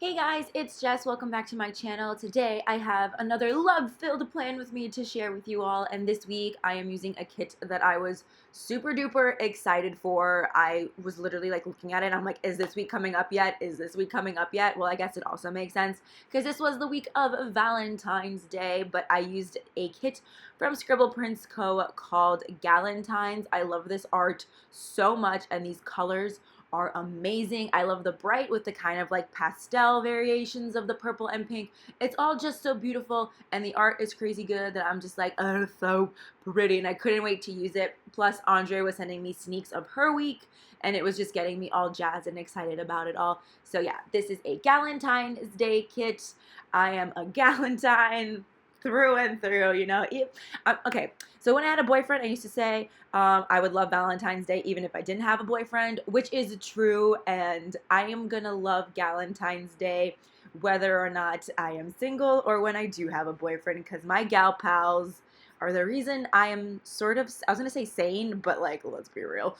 Hey guys, it's Jess. Welcome back to my channel. Today I have another love-filled plan with me to share with you all, and this week I am using a kit that I was super duper excited for. I was literally like looking at it and I'm like, is this week coming up yet? Is this week coming up yet? Well, I guess it also makes sense because this was the week of Valentine's Day, but I used a kit from ScribblePrintsCo called Galentines. I love this art so much, and these colors are amazing. I love the bright with the kind of like pastel variations of the purple and pink. It's all just so beautiful, and the art is crazy good that I'm just like, oh, it's so pretty, and I couldn't wait to use it. Plus, Andre was sending me sneaks of her week, and it was just getting me all jazzed and excited about it all. So yeah, this is a Galentine's Day kit. I am a Galentine through and through, you know. Okay, so when I had a boyfriend, I used to say I would love Valentine's Day even if I didn't have a boyfriend, which is true, and I am gonna love Galentine's Day whether or not I am single or when I do have a boyfriend, because my gal pals are the reason I am sort of, I was gonna say sane, but like, let's be real.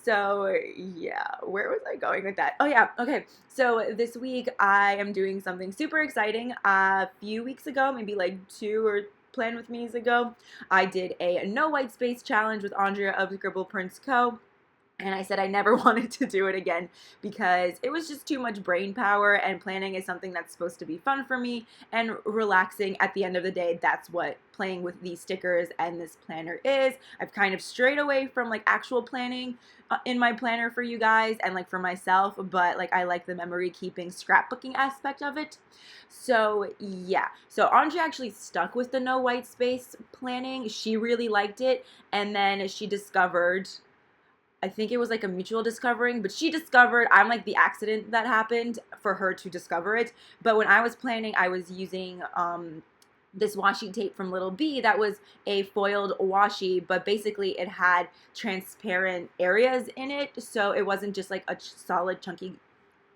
So yeah, where was I going with that? Oh yeah, okay. So this week I am doing something super exciting. A few weeks ago, maybe like 2 or Plan With Me's ago, I did a no white space challenge with Andrea of ScribblePrintsCo. And I said I never wanted to do it again because it was just too much brain power, and planning is something that's supposed to be fun for me and relaxing. At the end of the day, that's what playing with these stickers and this planner is. I've kind of strayed away from like actual planning in my planner for you guys and like for myself, but like I like the memory keeping scrapbooking aspect of it. So yeah, so Andre actually stuck with the no white space planning. She really liked it, and then she discovered, I think it was like a mutual discovering, but she discovered, I'm like the accident that happened for her to discover it. But when I was planning, I was using this washi tape from Little B that was a foiled washi, but basically it had transparent areas in it. So it wasn't just like a solid chunky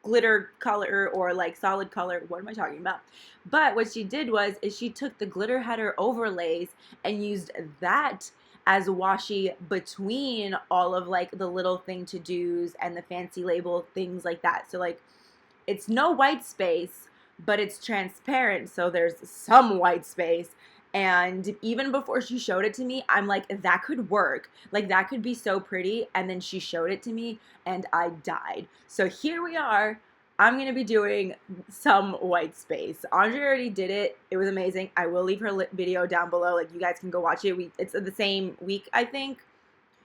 glitter color or like solid color. What am I talking about? But what she did was is she took the glitter header overlays and used that as washi between all of like the little thing to do's and the fancy label things like that. So like it's no white space, but it's transparent, so there's some white space. And even before she showed it to me, I'm like, that could work. Like, that could be so pretty. And then she showed it to me, and I died. So here we are. I'm going to be doing some white space. Andre already did it. It was amazing. I will leave her video down below. Like, you guys can go watch it. It's the same week, I think.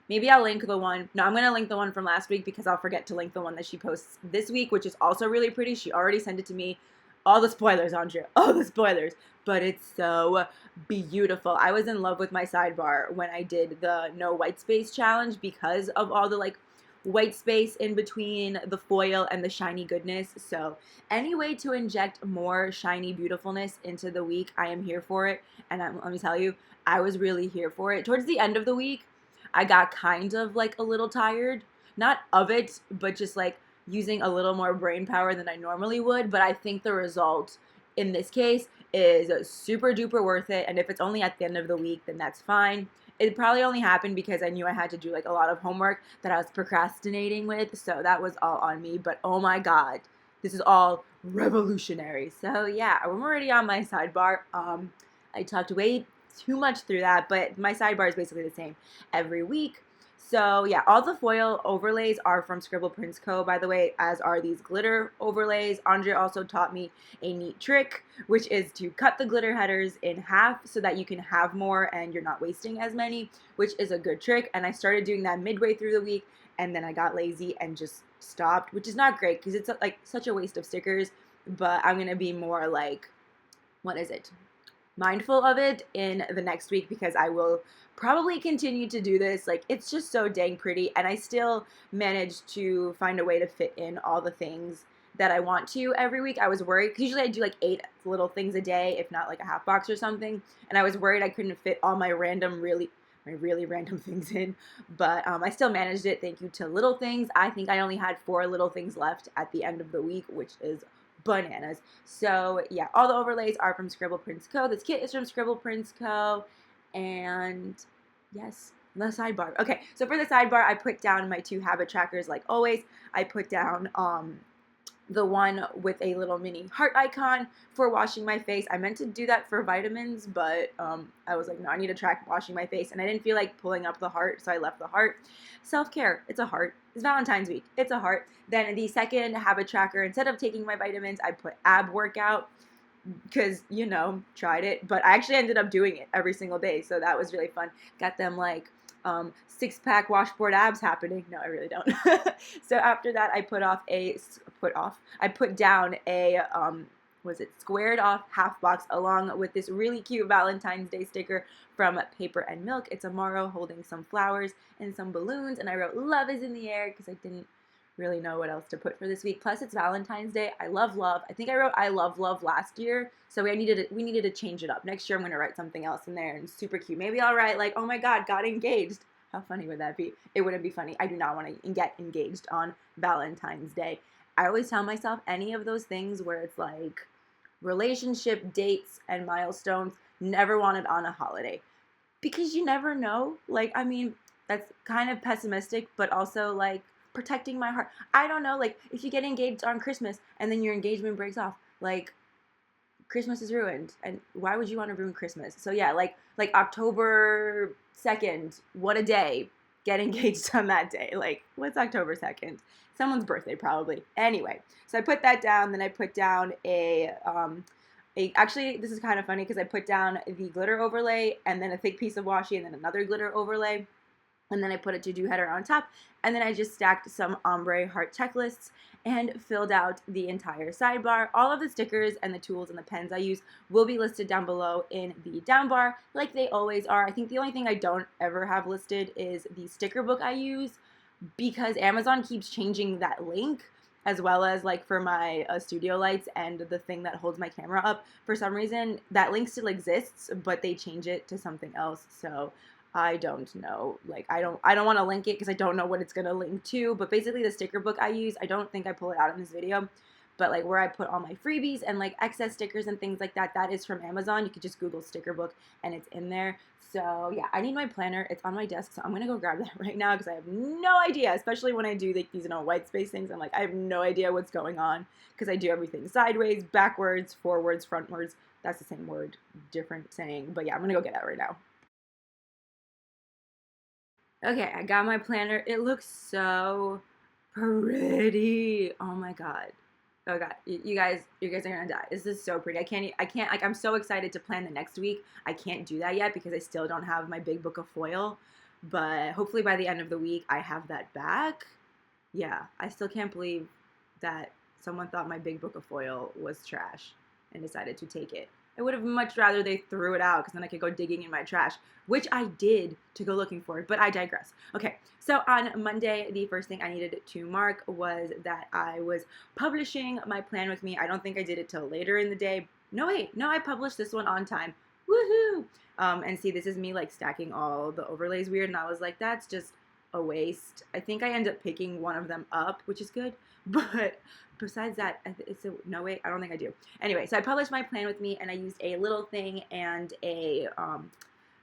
Maybe I'll link the one. No, I'm going to link the one from last week because I'll forget to link the one that she posts this week, which is also really pretty. She already sent it to me. All the spoilers, Andrea. All the spoilers. But it's so beautiful. I was in love with my sidebar when I did the no white space challenge because of all the like white space in between the foil and the shiny goodness. So any way to inject more shiny beautifulness into the week, I am here for it. And let me tell you, I was really here for it. Towards the end of the week, I got kind of like a little tired, not of it, but just like using a little more brain power than I normally would. But I think the result in this case is super duper worth it. And if it's only at the end of the week, then that's fine. It probably only happened because I knew I had to do like a lot of homework that I was procrastinating with. So that was all on me. But oh my God, this is all revolutionary. So yeah, I'm already on my sidebar. I talked way too much through that, but my sidebar is basically the same every week. So yeah, all the foil overlays are from ScribblePrintsCo, by the way, as are these glitter overlays. Andre also taught me a neat trick, which is to cut the glitter headers in half so that you can have more and you're not wasting as many, which is a good trick. And I started doing that midway through the week, and then I got lazy and just stopped, which is not great because it's like such a waste of stickers. But I'm gonna be more like, what is it? Mindful of it in the next week because I will probably continue to do this. Like, it's just so dang pretty, and I still managed to find a way to fit in all the things that I want to every week. I was worried because usually I do like 8 little things a day, if not like a half box or something, and I was worried I couldn't fit all my really random things in, but I still managed it. Thank you to Little Things. I think I only had 4 little things left at the end of the week, which is bananas. So yeah, all the overlays are from ScribblePrintsCo. This kit is from ScribblePrintsCo, and yes, the sidebar. Okay, so for the sidebar, I put down my 2 habit trackers like always. I put down the one with a little mini heart icon for washing my face. I meant to do that for vitamins, but I was like, no, I need to track washing my face, and I didn't feel like pulling up the heart, so I left the heart. Self-care, it's a heart. It's Valentine's week, it's a heart. Then the second habit tracker, instead of taking my vitamins, I put ab workout, because, you know, tried it, but I actually ended up doing it every single day, so that was really fun. Got them like six-pack washboard abs happening. No, I really don't. So after that, I put down a was it squared off half box along with this really cute Valentine's Day sticker from Paper and Milk. It's a Moro holding some flowers and some balloons, and I wrote "Love is in the air" because I didn't really know what else to put for this week. Plus, it's Valentine's Day. I love love. I think I wrote "I love love" last year, so we needed to change it up. Next year, I'm gonna write something else in there and super cute. Maybe I'll write like, "Oh my God, got engaged." How funny would that be? It wouldn't be funny. I do not want to get engaged on Valentine's Day. I always tell myself any of those things where it's like relationship, dates, and milestones, never wanted on a holiday. Because you never know. Like, I mean, that's kind of pessimistic, but also like protecting my heart. I don't know, like if you get engaged on Christmas and then your engagement breaks off, like Christmas is ruined, and why would you want to ruin Christmas? So yeah, like October 2nd, what a day. Get engaged on that day. Like, what's October 2nd? Someone's birthday, probably. Anyway, so I put that down. Then I put down actually, this is kind of funny because I put down the glitter overlay and then a thick piece of washi and then another glitter overlay. And then I put a to-do header on top, and then I just stacked some ombre heart checklists and filled out the entire sidebar. All of the stickers and the tools and the pens I use will be listed down below in the down bar, like they always are. I think the only thing I don't ever have listed is the sticker book I use, because Amazon keeps changing that link, as well as like for my studio lights and the thing that holds my camera up. For some reason, that link still exists, but they change it to something else, so I don't know. Like, I don't want to link it because I don't know what it's going to link to. But basically, the sticker book I use, I don't think I pull it out in this video, but like where I put all my freebies and like excess stickers and things like that, that is from Amazon. You could just Google sticker book and it's in there. So yeah, I need my planner. It's on my desk, so I'm going to go grab that right now because I have no idea, especially when I do like these, you know, white space things. I'm like, I have no idea what's going on because I do everything sideways, backwards, forwards, frontwards. That's the same word, different saying. But yeah, I'm going to go get that right now. Okay, I got my planner. It looks so pretty. Oh my God. Oh God, you guys are gonna die. This is so pretty. I can't, like, I'm so excited to plan the next week. I can't do that yet because I still don't have my big book of foil, but hopefully by the end of the week, I have that back. Yeah, I still can't believe that someone thought my big book of foil was trash and decided to take it. I would have much rather they threw it out because then I could go digging in my trash, which I did to go looking for it, but I digress. Okay, so on Monday, the first thing I needed to mark was that I was publishing my plan with me. I don't think I did it till later in the day. No, wait, no, I published this one on time. Woohoo! And see, this is me like stacking all the overlays weird, and I was like, that's just a waste. I think I end up picking one of them up, which is good, but besides that, no, wait, I don't think I do. Anyway, so I published my plan with me, and I used a little thing and a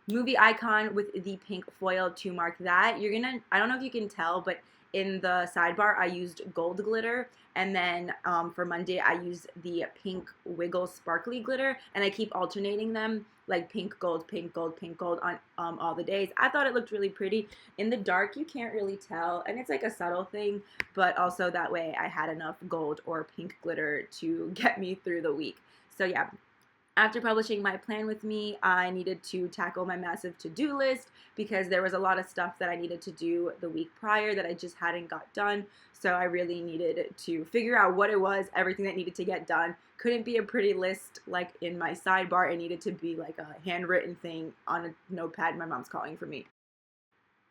movie icon with the pink foil to mark that. I don't know if you can tell, but in the sidebar, I used gold glitter, and then for Monday, I used the pink wiggle sparkly glitter, and I keep alternating them, like pink, gold, pink, gold, pink, gold on all the days. I thought it looked really pretty. In the dark, you can't really tell, and it's like a subtle thing, but also that way I had enough gold or pink glitter to get me through the week. So yeah. After publishing my plan with me, I needed to tackle my massive to-do list because there was a lot of stuff that I needed to do the week prior that I just hadn't got done. So I really needed to figure out what it was, everything that needed to get done. Couldn't be a pretty list like in my sidebar. It needed to be like a handwritten thing on a notepad my mom's calling for me.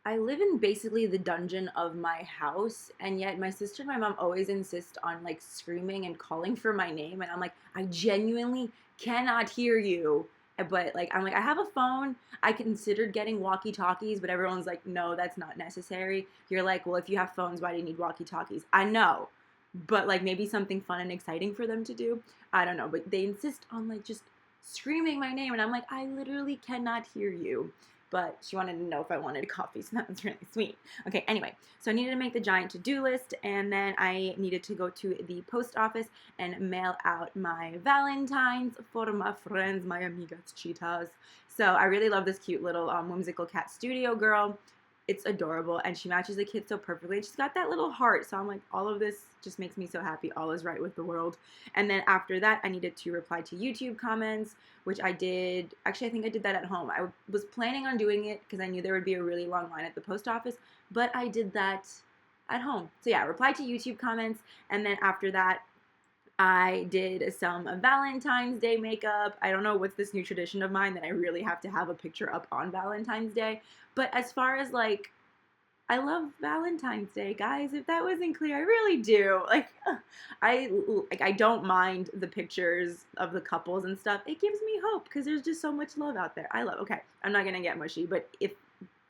I live in basically the dungeon of my house, and yet my sister and my mom always insist on like screaming and calling for my name, and I'm like, I genuinely cannot hear you. But like, I'm like, I have a phone. I considered getting walkie-talkies, but everyone's like, no, that's not necessary. You're like, well, if you have phones, why do you need walkie-talkies? I know, but like maybe something fun and exciting for them to do. I don't know, but they insist on like just screaming my name, and I'm like, I literally cannot hear you. but she wanted to know if I wanted a coffee, so that was really sweet. Okay, anyway, so I needed to make the giant to-do list, and then I needed to go to the post office and mail out my Valentines for my friends, my amigas chitas. So I really love this cute little whimsical cat studio girl. It's adorable, and she matches the kit so perfectly. She's got that little heart, so I'm like, all of this just makes me so happy. All is right with the world. And then after that, I needed to reply to YouTube comments, which I did. Actually, I think I did that at home. I was planning on doing it because I knew there would be a really long line at the post office, but I did that at home. So yeah, reply to YouTube comments, and then after that, I did some Valentine's Day makeup. I don't know what's this new tradition of mine that I really have to have a picture up on Valentine's Day. But as far as like, I love Valentine's Day, guys. If that wasn't clear, I really do. Like, I don't mind the pictures of the couples and stuff. It gives me hope because there's just so much love out there. Okay, I'm not gonna get mushy, but if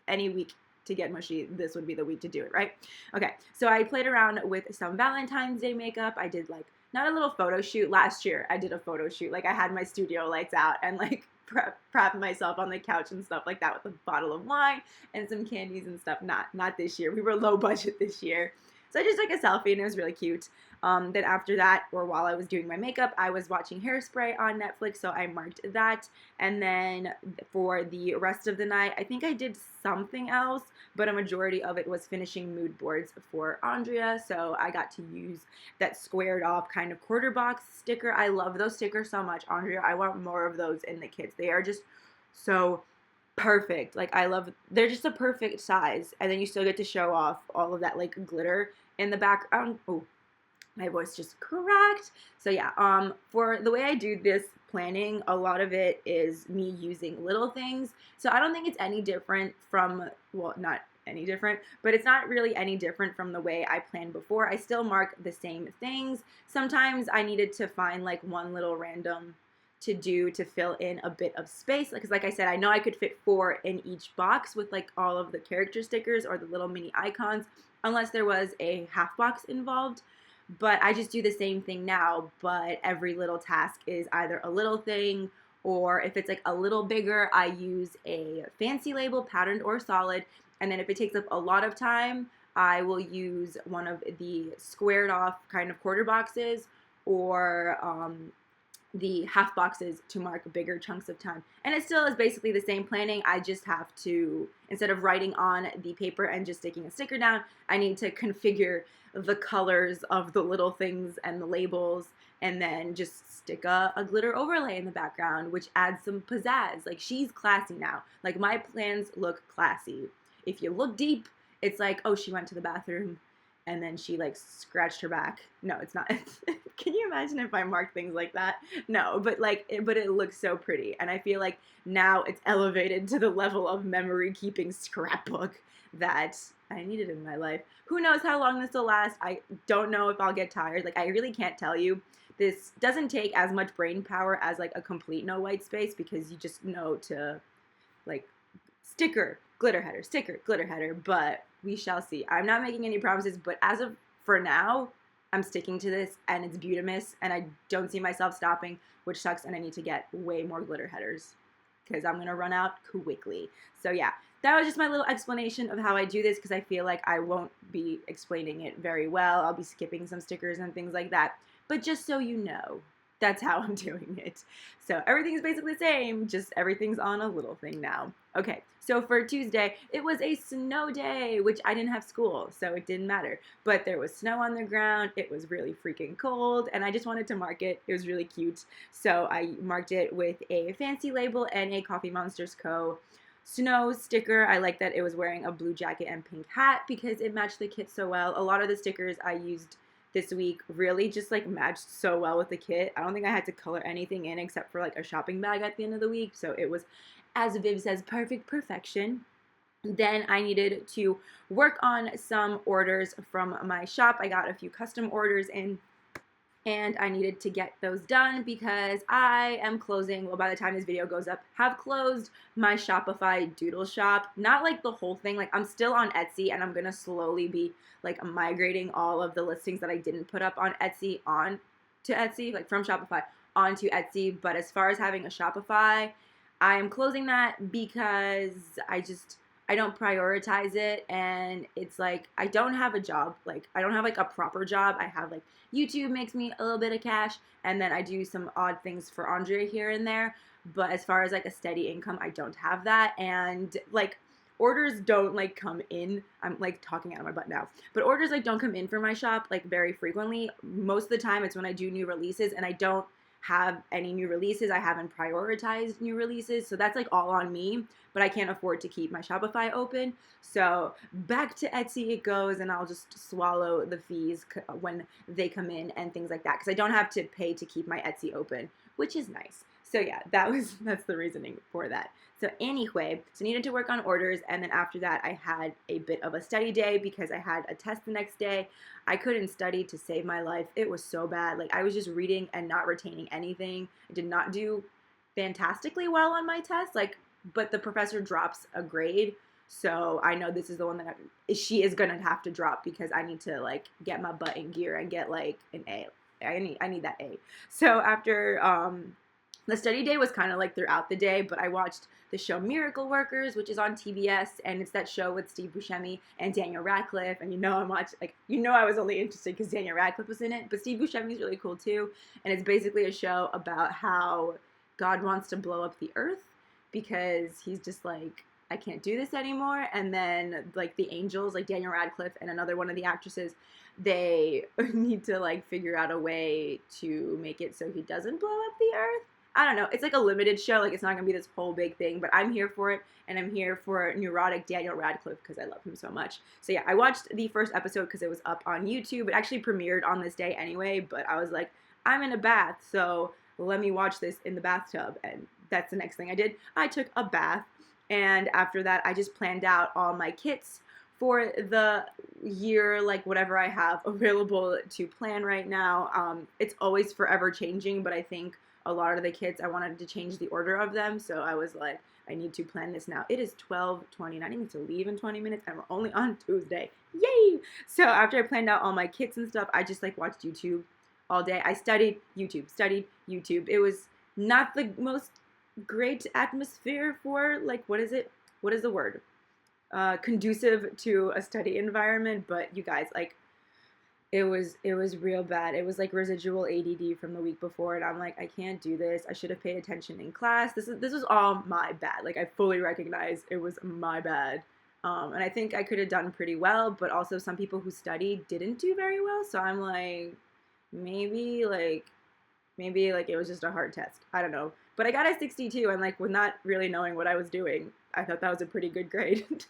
any week to get mushy, this would be the week to do it, right? Okay, so I played around with some Valentine's Day makeup. I did like, not a little photo shoot. Last year, I did a photo shoot. Like, I had my studio lights out and like prep myself on the couch and stuff like that with a bottle of wine and some candies and stuff. Not this year. We were low budget this year. So I just took a selfie and it was really cute. Then after that, or while I was doing my makeup, I was watching Hairspray on Netflix, so I marked that. And then for the rest of the night, I think I did something else, but a majority of it was finishing mood boards for Andrea, so I got to use that squared off kind of quarter box sticker. I love those stickers so much, Andrea. I want more of those in the kits. They are just so perfect. Like, I love, they're just a perfect size, and then you still get to show off all of that like glitter in the background. Oh, my voice just cracked. So yeah, for the way I do this planning, a lot of it is me using little things. So I don't think it's any different from, well, not any different, but it's not really any different from the way I planned before. I still mark the same things. Sometimes I needed to find like one little random to do to fill in a bit of space, because like I said, I know I could fit 4 in each box with like all of the character stickers or the little mini icons, unless there was a half box involved. But I just do the same thing now, but every little task is either a little thing, or if it's like a little bigger, I use a fancy label, patterned or solid. And then if it takes up a lot of time, I will use one of the squared off kind of quarter boxes, or the half boxes to mark bigger chunks of time. And it still is basically the same planning. I just have to, instead of writing on the paper and just sticking a sticker down, I need to configure the colors of the little things and the labels, and then just stick a glitter overlay in the background, which adds some pizzazz. Like, she's classy now. Like, my plans look classy. If you look deep, it's like, oh, she went to the bathroom and then she like scratched her back. No, it's not. Can you imagine if I marked things like that? No, but like, but it looks so pretty. And I feel like now it's elevated to the level of memory keeping scrapbook that I needed in my life. Who knows how long this will last? I don't know if I'll get tired. Like, I really can't tell you. This doesn't take as much brain power as like a complete no white space, because you just know to like sticker, glitter header, sticker, glitter header, but we shall see. I'm not making any promises, but as of for now, I'm sticking to this, and it's beautimous, and I don't see myself stopping, which sucks, and I need to get way more glitter headers because I'm going to run out quickly. So yeah, that was just my little explanation of how I do this, because I feel like I won't be explaining it very well. I'll be skipping some stickers and things like that, but just so you know, that's how I'm doing it. So everything's basically the same, just everything's on a little thing now. Okay, so for Tuesday, it was a snow day, which I didn't have school, so it didn't matter. But there was snow on the ground, it was really freaking cold, and I just wanted to mark it. It was really cute. So I marked it with a fancy label and a Coffee Monsters Co. snow sticker. I like that it was wearing a blue jacket and pink hat because it matched the kit so well. A lot of the stickers I used this week really just like matched so well with the kit. I don't think I had to color anything in except for like a shopping bag at the end of the week. So it was, as Viv says, perfect perfection. Then I needed to work on some orders from my shop. I got a few custom orders in, and I needed to get those done because I am closing, well, by the time this video goes up, have closed my Shopify doodle shop. Not like the whole thing, like I'm still on Etsy, and I'm gonna slowly be like migrating all of the listings that I didn't put up on Etsy on to Etsy, like from Shopify onto Etsy. But as far as having a Shopify, I am closing that because I don't prioritize it, and it's like I don't have a job. Like I don't have like a proper job. I have like YouTube makes me a little bit of cash, and then I do some odd things for Andre here and there. But as far as like a steady income, I don't have that, and like orders don't like come in. I'm like talking out of my butt now, but orders like don't come in for my shop like very frequently. Most of the time, it's when I do new releases, and I don't have any new releases. I haven't prioritized new releases, so that's like all on me, but I can't afford to keep my Shopify open. So back to Etsy it goes, and I'll just swallow the fees when they come in and things like that, because I don't have to pay to keep my Etsy open, which is nice. So yeah, that's the reasoning for that. So anyway, so needed to work on orders, and then after that I had a bit of a study day because I had a test the next day. I couldn't study to save my life. It was so bad. Like I was just reading and not retaining anything. I did not do fantastically well on my test. Like, but the professor drops a grade, so I know this is the one that she is gonna have to drop because I need to like get my butt in gear and get like an A. I need that A. So after the study day was kind of like throughout the day, but I watched the show Miracle Workers, which is on TBS, and it's that show with Steve Buscemi and Daniel Radcliffe, and I was only interested because Daniel Radcliffe was in it, but Steve Buscemi is really cool too, and it's basically a show about how God wants to blow up the earth because he's just like, I can't do this anymore, and then like the angels, like Daniel Radcliffe and another one of the actresses, they need to like figure out a way to make it so he doesn't blow up the earth. I don't know. It's like a limited show. Like, it's not going to be this whole big thing, but I'm here for it, and I'm here for neurotic Daniel Radcliffe because I love him so much. So, yeah, I watched the first episode because it was up on YouTube. It actually premiered on this day anyway, but I was like, I'm in a bath, so let me watch this in the bathtub, and that's the next thing I did. I took a bath, and after that, I just planned out all my kits for the year, like whatever I have available to plan right now. It's always forever changing, but I think a lot of the kits, I wanted to change the order of them, so I was like, I need to plan this now. It is 12:29. I need to leave in 20 minutes, and we're only on Tuesday. Yay! So after I planned out all my kits and stuff, I just like watched YouTube all day. I studied YouTube. It was not the most great atmosphere for, like, what is it? What is the word? Conducive to a study environment, but you guys, like, it was real bad. It was like residual ADD from the week before, and I'm like, I can't do this. I should have paid attention in class. This was all my bad. Like, I fully recognize it was my bad. And I think I could have done pretty well, but also some people who studied didn't do very well. So I'm like, maybe it was just a hard test. I don't know. But I got a 62, and like with not really knowing what I was doing, I thought that was a pretty good grade.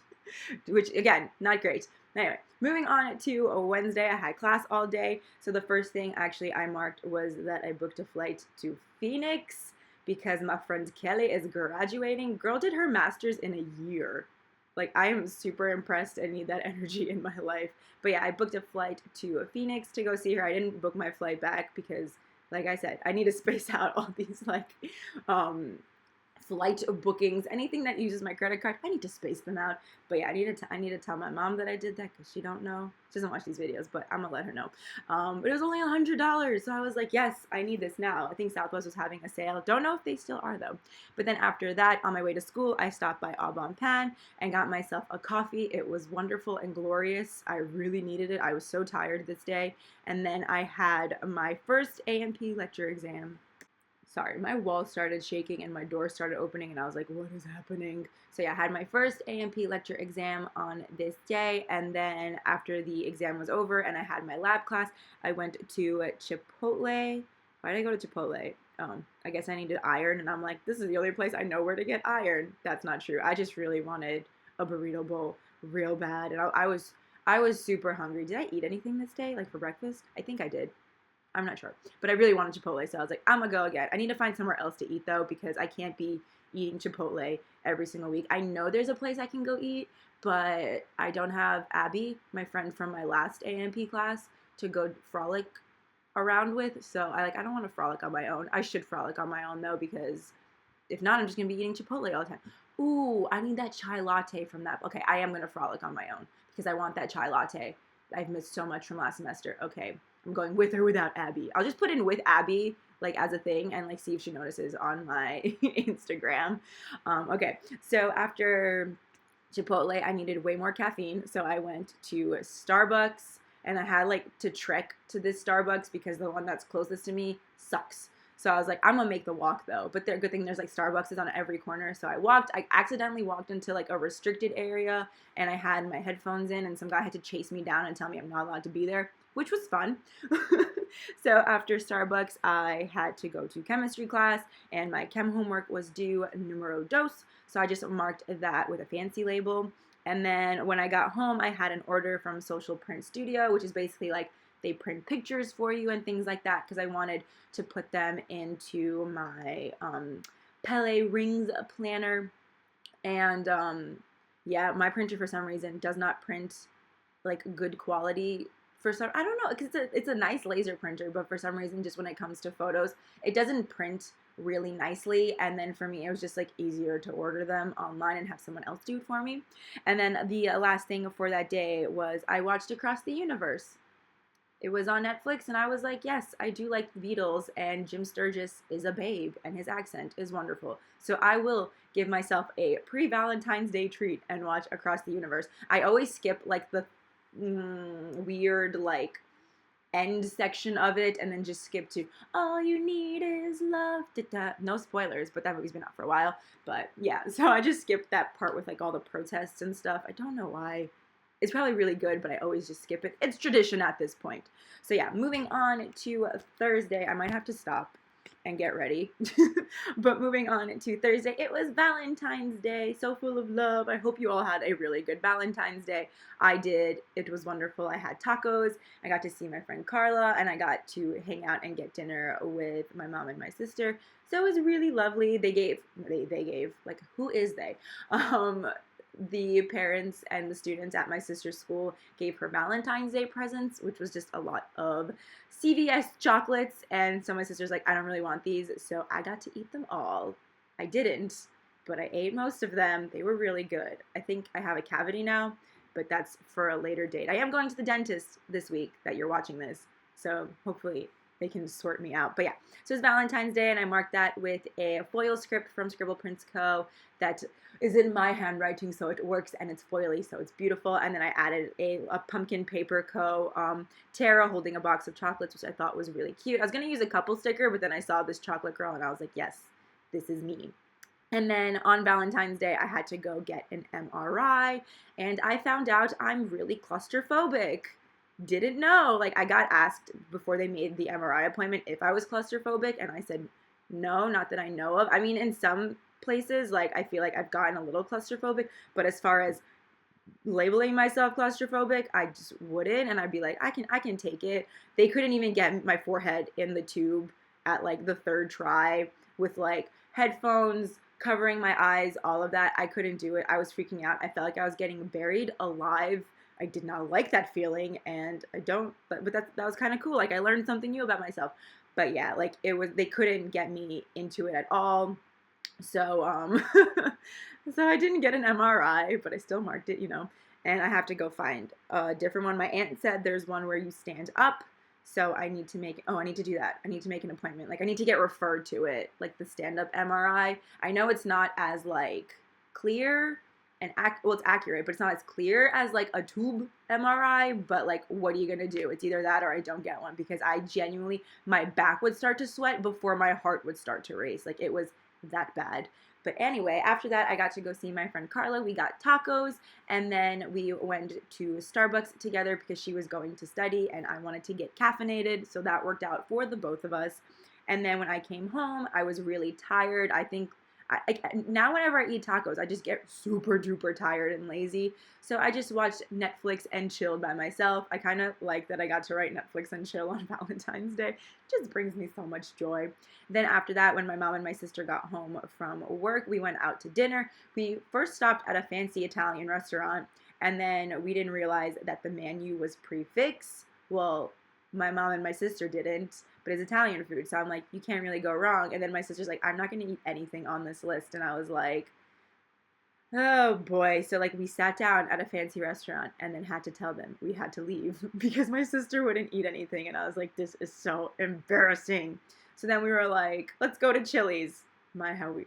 Which, again, not great. Anyway, moving on to a Wednesday, I had class all day. So the first thing actually I marked was that I booked a flight to Phoenix because my friend Kelly is graduating. Girl did her master's in a year. Like, I am super impressed and need that energy in my life. But yeah, I booked a flight to Phoenix to go see her. I didn't book my flight back because, like I said, I need to space out all these, like, flight bookings, anything that uses my credit card, I need to space them out. But yeah, I need to tell my mom that I did that because she don't know. She doesn't watch these videos, but I'm gonna let her know. But it was only $100, so I was like, yes, I need this now. I think Southwest was having a sale. Don't know if they still are though. But then after that, on my way to school, I stopped by Au Bon Pain and got myself a coffee. It was wonderful and glorious. I really needed it. I was so tired this day. And then I had my first A&P lecture exam. Sorry, my wall started shaking and my door started opening and I was like, what is happening? So yeah, I had my first A&P lecture exam on this day, and then after the exam was over and I had my lab class, I went to Chipotle. Why did I go to Chipotle? I guess I needed iron, and I'm like, this is the only place I know where to get iron. That's not true. I just really wanted a burrito bowl real bad, and I was super hungry. Did I eat anything this day, like for breakfast? I think I did. I'm not sure. But I really wanted Chipotle, so I was like, I'm going to go again. I need to find somewhere else to eat, though, because I can't be eating Chipotle every single week. I know there's a place I can go eat, but I don't have Abby, my friend from my last A&P class, to go frolic around with. So I don't want to frolic on my own. I should frolic on my own, though, because if not, I'm just going to be eating Chipotle all the time. Ooh, I need that chai latte from that. Okay, I am going to frolic on my own because I want that chai latte. I've missed so much from last semester. Okay. I'm going with or without Abby. I'll just put in with Abby like as a thing and like see if she notices on my Instagram. Okay, so after Chipotle, I needed way more caffeine, so I went to Starbucks, and I had like to trek to this Starbucks because the one that's closest to me sucks. So I was like, I'm gonna make the walk though. But the good thing, there's like Starbucks is on every corner. So I walked. I accidentally walked into like a restricted area, and I had my headphones in, and some guy had to chase me down and tell me I'm not allowed to be there, which was fun. So after Starbucks, I had to go to chemistry class, and my chem homework was due numero dos. So I just marked that with a fancy label. And then when I got home, I had an order from Social Print Studio, which is basically like they print pictures for you and things like that, because I wanted to put them into my Pele Rings planner. And yeah, my printer for some reason does not print like good quality. For some, I don't know, because it's a nice laser printer, but for some reason, just when it comes to photos, it doesn't print really nicely. And then for me, it was just like easier to order them online and have someone else do it for me. And then the last thing for that day was I watched Across the Universe. It was on Netflix, and I was like, yes, I do like the Beatles, and Jim Sturgis is a babe, and his accent is wonderful. So I will give myself a pre-Valentine's Day treat and watch Across the Universe. I always skip like the weird like end section of it and then just skip to all you need is love. Da-da. No spoilers, but that movie's been out for a while. But yeah, so I just skipped that part with like all the protests and stuff. I don't know why. It's probably really good, but I always just skip it. It's tradition at this point. So yeah, moving on to Thursday. I might have to stop and get ready. But moving on to Thursday, it was Valentine's Day, so full of love. I hope you all had a really good Valentine's Day. I did. It was wonderful. I had tacos. I got to see my friend Carla, and I got to hang out and get dinner with my mom and my sister. So it was really lovely. They gave, like, who is they? The parents and the students at my sister's school gave her Valentine's Day presents, which was just a lot of CVS chocolates. And so my sister's like, I don't really want these. So I got to eat them all. I didn't, but I ate most of them. They were really good. I think I have a cavity now, but that's for a later date. I am going to the dentist this week that you're watching this. So hopefully they can sort me out. But yeah, so it's Valentine's Day, and I marked that with a foil script from ScribblePrintsCo that is in my handwriting, so it works, and it's foily, so it's beautiful. And then I added a Pumpkin Paper Co. Tara holding a box of chocolates, which I thought was really cute. I was going to use a couple sticker, but then I saw this chocolate girl, and I was like, yes, this is me. And then on Valentine's Day, I had to go get an MRI, and I found out I'm really claustrophobic. Didn't know. Like, I got asked before they made the MRI appointment if I was claustrophobic, and I said no, not that I know of. I mean, in some places, like, I feel like I've gotten a little claustrophobic, but as far as labeling myself claustrophobic, I just wouldn't, and I'd be like, I can take it. They couldn't even get my forehead in the tube at like the third try with like headphones covering my eyes, all of that. I couldn't do it. I was freaking out. I felt like I was getting buried alive. I did not like that feeling, and I don't, but that was kind of cool. Like, I learned something new about myself. But yeah, like, they couldn't get me into it at all. So, so I didn't get an MRI, but I still marked it, and I have to go find a different one. My aunt said there's one where you stand up. So I need to I need to do that. I need to make an appointment. Like, I need to get referred to it, like the stand-up MRI. I know it's not as like clear and it's accurate, but it's not as clear as like a tube MRI. But like, what are you gonna do? It's either that or I don't get one, because I genuinely, my back would start to sweat before my heart would start to race. Like, it was that bad. But anyway, after that, I got to go see my friend Carla. We got tacos, and then we went to Starbucks together because she was going to study and I wanted to get caffeinated, so that worked out for the both of us. And then when I came home, I was really tired. I think now whenever I eat tacos, I just get super duper tired and lazy. So I just watched Netflix and chilled by myself. I kind of like that I got to write Netflix and chill on Valentine's Day. It just brings me so much joy. Then after that, when my mom and my sister got home from work, we went out to dinner. We first stopped at a fancy Italian restaurant, and then we didn't realize that the menu was prefix. Well, my mom and my sister didn't, but it's Italian food, so I'm like, you can't really go wrong. And then my sister's like, I'm not going to eat anything on this list. And I was like, oh boy. So like, we sat down at a fancy restaurant and then had to tell them we had to leave because my sister wouldn't eat anything. And I was like, this is so embarrassing. So then we were like, let's go to Chili's. How we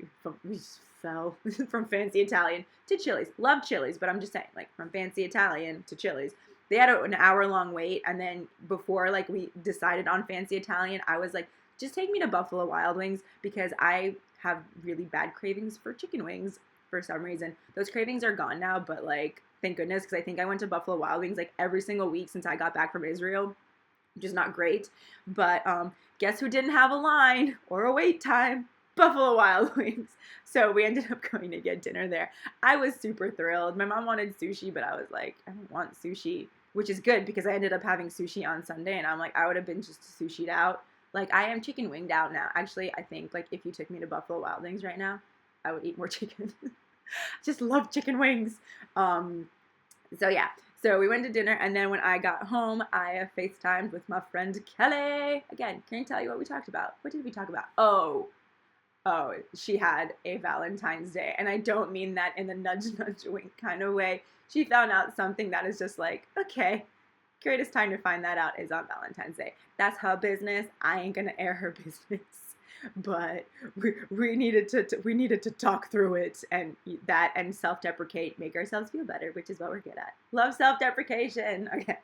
fell from fancy Italian to Chili's. Love Chili's, but I'm just saying, like, from fancy Italian to Chili's. They had an hour-long wait, and then before, like, we decided on fancy Italian, I was like, just take me to Buffalo Wild Wings, because I have really bad cravings for chicken wings for some reason. Those cravings are gone now, but, like, thank goodness, because I think I went to Buffalo Wild Wings, like, every single week since I got back from Israel, which is not great. But guess who didn't have a line or a wait time? Buffalo Wild Wings. So we ended up going to get dinner there. I was super thrilled. My mom wanted sushi, but I was like, I don't want sushi, which is good because I ended up having sushi on Sunday, and I'm like, I would have been just sushied out. Like, I am chicken winged out now. Actually, I think, like, if you took me to Buffalo Wild Wings right now, I would eat more chicken. Just love chicken wings. So yeah. So we went to dinner, and then when I got home, I FaceTimed with my friend Kelly. Again, can't tell you what we talked about. What did we talk about? Oh, she had a Valentine's Day, and I don't mean that in the nudge, nudge, wink kind of way. She found out something that is just like, okay, greatest time to find that out is on Valentine's Day. That's her business. I ain't gonna air her business. But we needed to talk through it, and self-deprecate, make ourselves feel better, which is what we're good at. Love self-deprecation. Okay,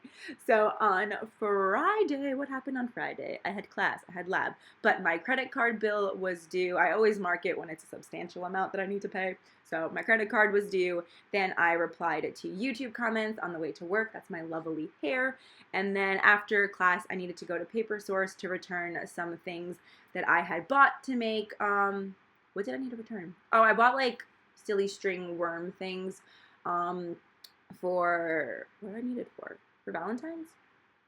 so on Friday, what happened on Friday? I had class, I had lab, but my credit card bill was due. I always mark it when it's a substantial amount that I need to pay. So my credit card was due. Then I replied to YouTube comments on the way to work. That's my lovely hair. And then after class, I needed to go to Paper Source to return some things that I had bought to make. What did I need to return? Oh, I bought like silly string worm things for, what did I need it for? For Valentine's?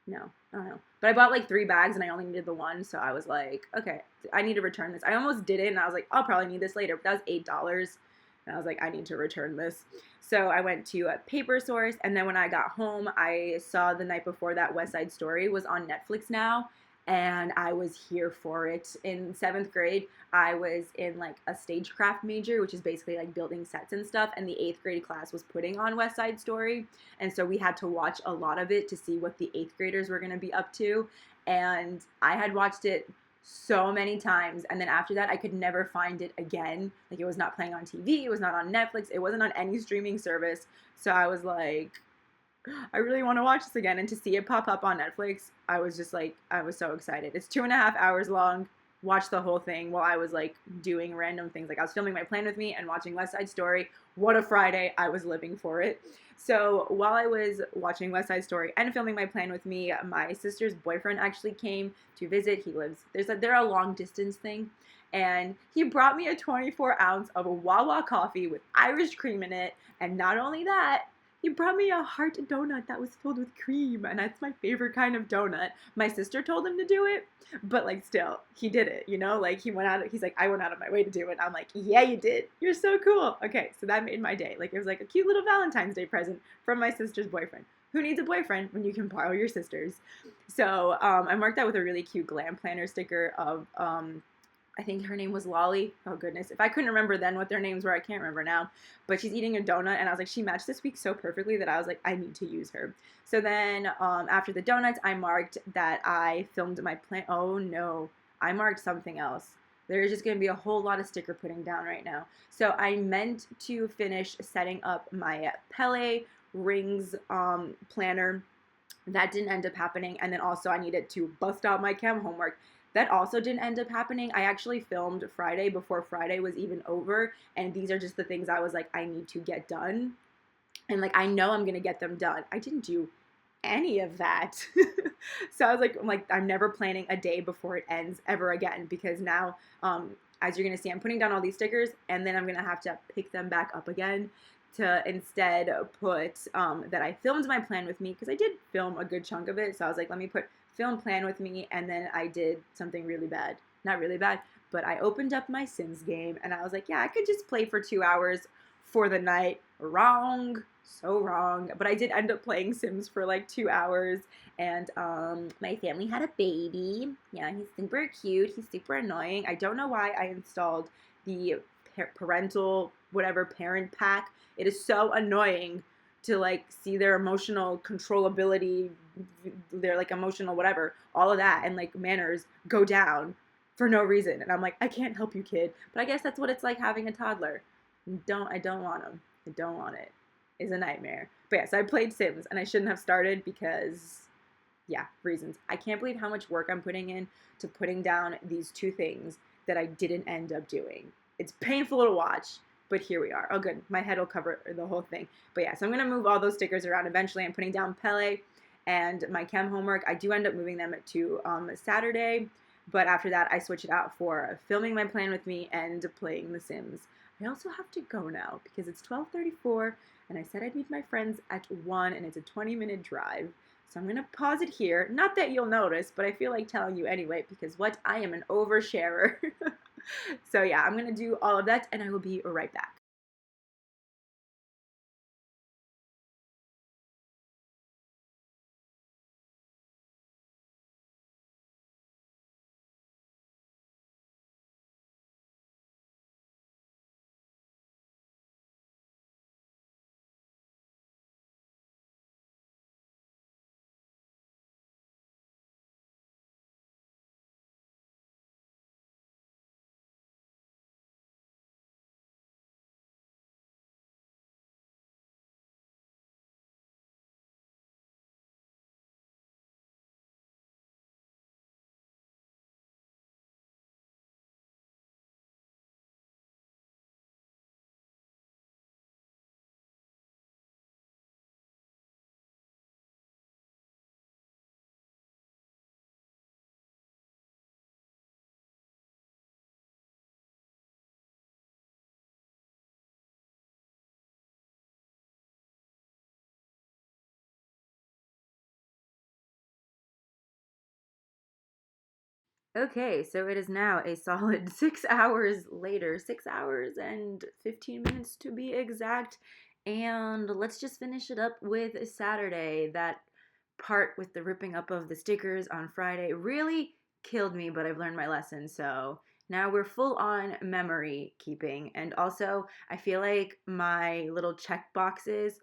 No, I don't know. But I bought like 3 bags and I only needed the one. So I was like, okay, I need to return this. I almost did it and I was like, I'll probably need this later. But that was $8. And I was like, I need to return this. So I went to a Paper Source, and then when I got home, I saw the night before that West Side Story was on Netflix now, and I was here for it. In 7th grade, I was in like a stagecraft major, which is basically like building sets and stuff, and the 8th grade class was putting on West Side Story, and so we had to watch a lot of it to see what the 8th graders were going to be up to, and I had watched it so many times, and then after that I could never find it again. Like, it was not playing on TV, it was not on Netflix, it wasn't on any streaming service. So I was like, I really want to watch this again, and to see it pop up on Netflix, I was just like, I was so excited. It's 2.5 hours long. Watched the whole thing while I was like doing random things. Like, I was filming My Plan With Me and watching West Side Story. What a Friday. I was living for it. So while I was watching West Side Story and filming My Plan With Me, my sister's boyfriend actually came to visit. He lives, they're a long distance thing. And he brought me a 24-ounce of a Wawa coffee with Irish cream in it. And not only that, he brought me a heart donut that was filled with cream, and that's my favorite kind of donut. My sister told him to do it, but like, still, he did it, you know? Like, he's like, I went out of my way to do it. I'm like, yeah, you did. You're so cool. Okay, so that made my day. Like, it was like a cute little Valentine's Day present from my sister's boyfriend. Who needs a boyfriend when you can borrow your sister's? So I marked that with a really cute glam planner sticker of I think her name was Lolly. Oh, goodness. If I couldn't remember then what their names were, I can't remember now. But she's eating a donut, and I was like, she matched this week so perfectly that I was like, I need to use her. So then after the donuts, I marked that I filmed my plan. Oh, no. I marked something else. There's just going to be a whole lot of sticker putting down right now. So I meant to finish setting up my Pele rings planner. That didn't end up happening. And then also I needed to bust out my chem homework. That also didn't end up happening. I actually filmed Friday before Friday was even over, and these are just the things I was like, I need to get done. And like, I know I'm going to get them done. I didn't do any of that. So I was like, I'm never planning a day before it ends ever again, because now, as you're going to see, I'm putting down all these stickers, and then I'm going to have to pick them back up again to instead put that I filmed my plan with me, because I did film a good chunk of it. So I was like, let me put film plan with me, and then I did something really bad. Not really bad, but I opened up my Sims game, and I was like, yeah, I could just play for 2 hours for the night. Wrong. So wrong. But I did end up playing Sims for like 2 hours, and my family had a baby. Yeah, he's super cute. He's super annoying. I don't know why I installed the parental whatever parent pack. It is so annoying to like see their emotional controllability, their like emotional whatever, all of that, and like manners go down for no reason. And I'm like, I can't help you, kid. But I guess that's what it's like having a toddler. I don't want them. I don't want it. It's a nightmare. But yeah, so I played Sims, and I shouldn't have started because, yeah, reasons. I can't believe how much work I'm putting in to putting down these two things that I didn't end up doing. It's painful to watch, but here we are. Oh, good. My head will cover the whole thing. But yeah, so I'm going to move all those stickers around. Eventually, I'm putting down Pele and my chem homework. I do end up moving them to Saturday, but after that, I switch it out for filming my plan with me and playing The Sims. I also have to go now because it's 12:34, and I said I'd meet my friends at 1, and it's a 20-minute drive. So I'm going to pause it here. Not that you'll notice, but I feel like telling you anyway because what? I am an oversharer. So yeah, I'm going to do all of that, and I will be right back. Okay, so it is now a solid 6 hours later, 6 hours and 15 minutes to be exact. And let's just finish it up with Saturday. That part with the ripping up of the stickers on Friday really killed me, but I've learned my lesson. So now we're full on memory keeping. And also, I feel like my little check boxes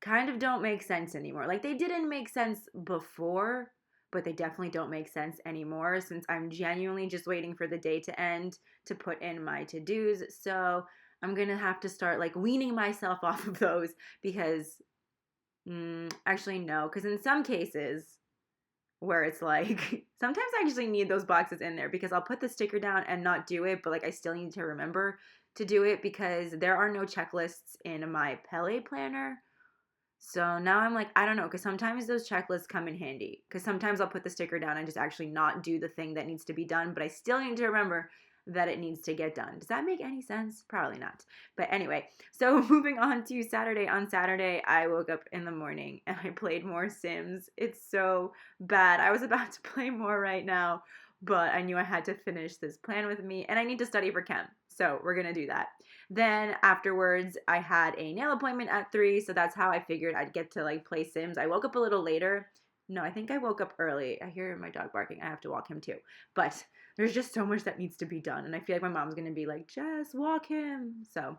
kind of don't make sense anymore. Like they didn't make sense before, but they definitely don't make sense anymore since I'm genuinely just waiting for the day to end to put in my to-dos. So I'm gonna have to start like weaning myself off of those because actually no, because in some cases where it's like sometimes I actually need those boxes in there because I'll put the sticker down and not do it, but like I still need to remember to do it because there are no checklists in my Pele planner. So now I'm like, I don't know, because sometimes those checklists come in handy. Because sometimes I'll put the sticker down and just actually not do the thing that needs to be done, but I still need to remember that it needs to get done. Does that make any sense? Probably not. But anyway, so moving on to Saturday. On Saturday, I woke up in the morning and I played more Sims. It's so bad. I was about to play more right now, but I knew I had to finish this plan with me, and I need to study for chem. So we're going to do that. Then afterwards, I had a nail appointment at 3, so that's how I figured I'd get to like play Sims. I woke up a little later. No, I think I woke up early. I hear my dog barking. I have to walk him too. But there's just so much that needs to be done, and I feel like my mom's going to be like, Jess, walk him. So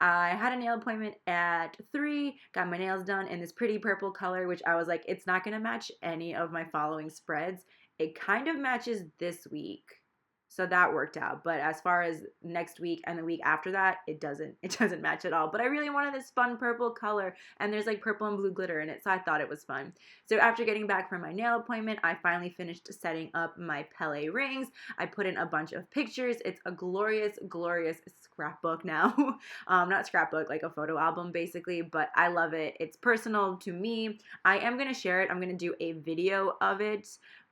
I had a nail appointment at 3, got my nails done in this pretty purple color, which I was like, it's not going to match any of my following spreads. It kind of matches this week. So that worked out. But as far as next week and the week after that, it doesn't match at all. But I really wanted this fun purple color, and there's like purple and blue glitter in it, so I thought it was fun. So after getting back from my nail appointment, I finally finished setting up my Pele rings. I put in a bunch of pictures. It's a glorious, glorious scrapbook now. Not scrapbook, like a photo album basically, but I love it. It's personal to me. I am going to share it. I'm going to do a video of it,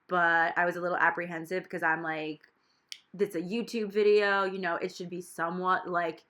but I was a little apprehensive because I'm like, this a YouTube video, you know, it should be somewhat like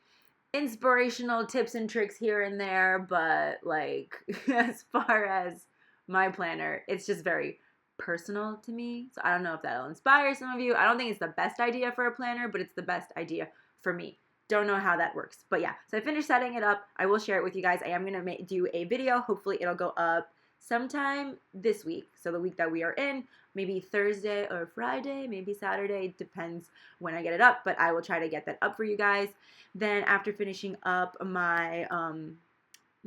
inspirational tips and tricks here and there, but like as far as my planner, it's just very personal to me. So I don't know if that'll inspire some of you. I don't think it's the best idea for a planner, but it's the best idea for me. Don't know how that works. But yeah, so I finished setting it up. I will share it with you guys. I am going to do a video. Hopefully it'll go up sometime this week. So the week that we are in, maybe Thursday or Friday, maybe Saturday, depends when I get it up, but I will try to get that up for you guys. Then after finishing up my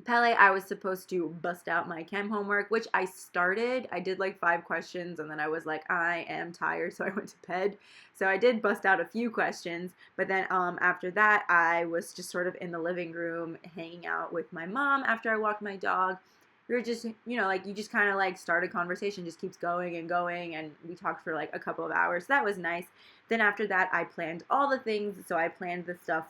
Pele, I was supposed to bust out my chem homework, which I started. I did like 5 questions, and then I was like, I am tired, so I went to bed. So I did bust out a few questions, but then after that, I was just sort of in the living room hanging out with my mom after I walked my dog. We were just, like you just kind of like start a conversation, just keeps going and going, and we talked for like a couple of hours. So that was nice. Then after that, I planned all the things. So I planned the stuff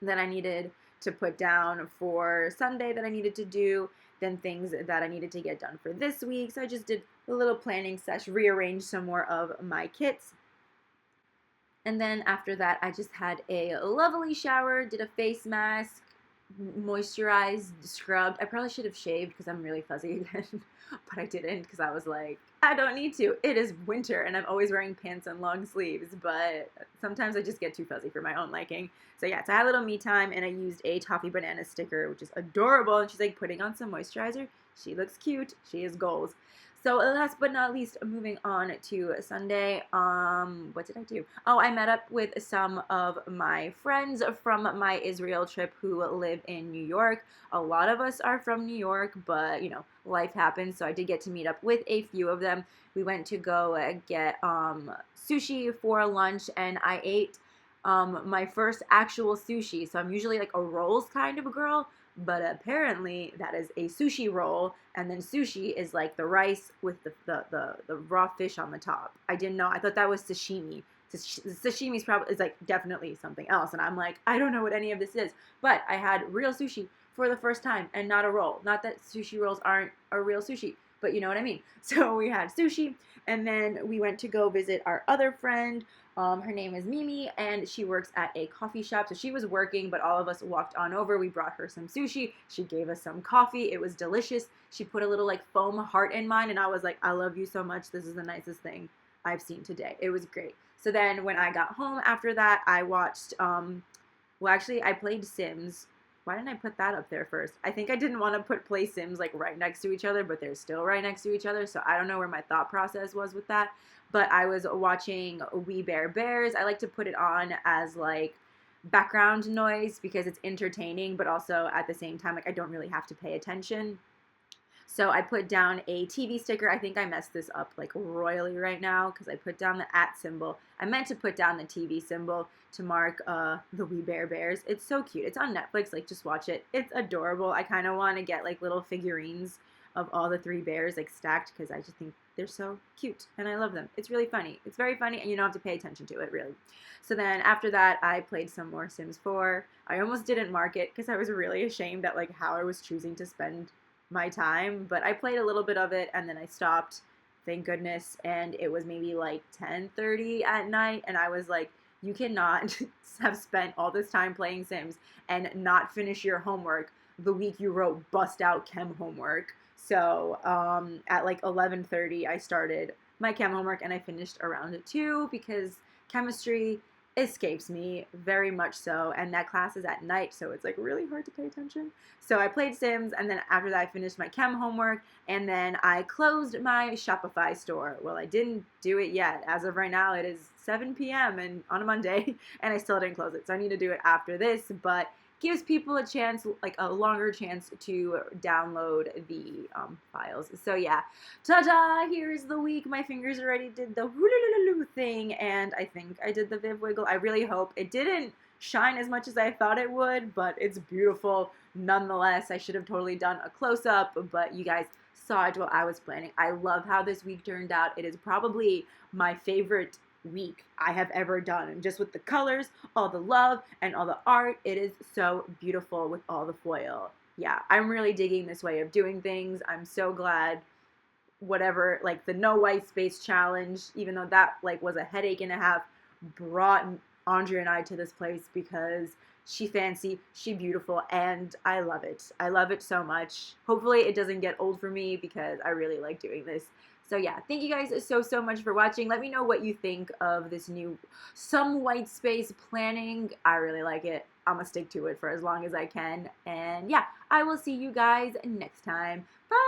that I needed to put down for Sunday that I needed to do, then things that I needed to get done for this week. So I just did a little planning session, rearranged some more of my kits. And then after that, I just had a lovely shower, did a face mask, moisturized, scrubbed. I probably should have shaved because I'm really fuzzy again, but I didn't because I was like, I don't need to. It is winter and I'm always wearing pants and long sleeves, but sometimes I just get too fuzzy for my own liking. So yeah, so I had a little me time and I used a toffee banana sticker, which is adorable. And she's like putting on some moisturizer. She looks cute. She is goals. So last but not least, moving on to Sunday, what did I do? Oh, I met up with some of my friends from my Israel trip who live in New York. A lot of us are from New York, but, life happens, so I did get to meet up with a few of them. We went to go get sushi for lunch, and I ate my first actual sushi. So I'm usually like a rolls kind of a girl, but apparently that is a sushi roll, and then sushi is like the rice with the raw fish on the top. I didn't know. I thought that was sashimi. Sashimi is like definitely something else, and I'm like, I don't know what any of this is. But I had real sushi for the first time, and not a roll. Not that sushi rolls aren't a real sushi, but you know what I mean. So we had sushi, and then we went to go visit our other friend. Her name is Mimi, and she works at a coffee shop. So she was working, but all of us walked on over. We brought her some sushi. She gave us some coffee. It was delicious. She put a little like foam heart in mine, and I was like, I love you so much. This is the nicest thing I've seen today. It was great. So then when I got home after that, I watched, actually I played Sims. Why didn't I put that up there first? I think I didn't want to play Sims like right next to each other, but they're still right next to each other. So I don't know where my thought process was with that. But I was watching We Bare Bears. I like to put it on as like background noise because it's entertaining, but also at the same time, like I don't really have to pay attention. So I put down a TV sticker. I think I messed this up like royally right now because I put down the @ symbol. I meant to put down the TV symbol to mark the We Bare Bears. It's so cute. It's on Netflix. Like, just watch it. It's adorable. I kind of want to get like little figurines of all the 3 bears like stacked because I just think they're so cute and I love them. It's really funny. It's very funny and you don't have to pay attention to it really. So then after that, I played some more Sims 4. I almost didn't mark it because I was really ashamed at like how I was choosing to spend my time, but I played a little bit of it and then I stopped, thank goodness, and it was maybe like 10:30 at night and I was like, you cannot have spent all this time playing Sims and not finish your homework the week you wrote bust out chem homework. So at like 11:30 I started my chem homework and I finished around 2 because chemistry escapes me very much so, and that class is at night, so it's like really hard to pay attention. So I played Sims, and then after that I finished my chem homework, and then I closed my Shopify store. Well, I didn't do it yet. As of right now, it is 7 p.m. and on a Monday, and I still didn't close it, so I need to do it after this, but gives people a chance, like a longer chance to download the files. So yeah, ta-da, here's the week. My fingers already did the thing, and I think I did the Viv Wiggle. I really hope it didn't shine as much as I thought it would, but it's beautiful nonetheless. I should have totally done a close-up, but you guys saw it while I was planning. I love how this week turned out. It is probably my favorite week I have ever done, and just with the colors, all the love, and all the art, it is so beautiful with all the foil. Yeah, I'm really digging this way of doing things. I'm so glad whatever, like the no white space challenge, even though that like was a headache and a half, brought Andrea and I to this place because she fancy, she beautiful, and I love it. I love it so much. Hopefully it doesn't get old for me because I really like doing this. So yeah, thank you guys so much for watching. Let me know what you think of this new some white space planning. I really like it. I'm gonna stick to it for as long as I can. And yeah, I will see you guys next time. Bye!